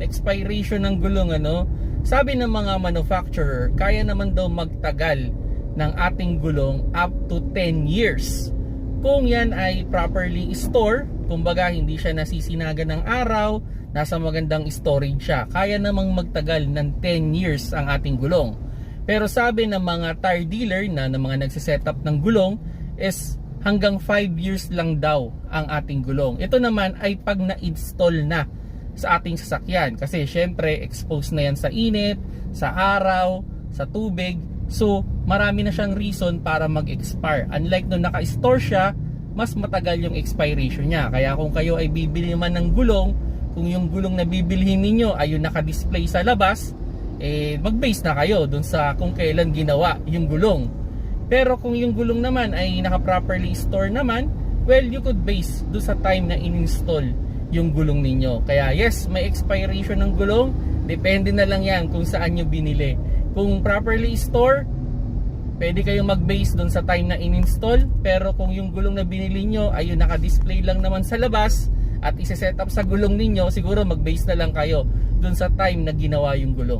expiration ng gulong, sabi ng mga manufacturer, kaya naman daw magtagal ng ating gulong up to 10 years. Kung yan ay properly store, kumbaga hindi siya nasisinaga ng araw, nasa magandang storage siya, kaya namang magtagal ng 10 years ang ating gulong. Pero sabi ng mga tire dealer ng mga nagsisetup ng gulong is hanggang 5 years lang daw ang ating gulong. Ito naman ay pag na-install na sa ating sasakyan, kasi syempre exposed na yan sa init, sa araw, sa tubig. So marami na siyang reason para mag-expire. Unlike nung naka-store siya, mas matagal yung expiration niya. Kaya kung kayo ay bibili naman ng gulong, kung yung gulong na bibilhin ninyo ay yung naka-display sa labas, mag-base na kayo dun sa kung kailan ginawa yung gulong. Pero kung yung gulong naman ay naka-properly store naman, well, you could base dun sa time na in-install yung gulong ninyo. Kaya yes, may expiration ng gulong, depende na lang yan kung saan nyo binili. Kung properly store, pwede kayong mag-base dun sa time na in-install. Pero kung yung gulong na binili nyo ay yung naka-display lang naman sa labas at isi-set up sa gulong ninyo, siguro mag-base na lang kayo dun sa time na ginawa yung gulong.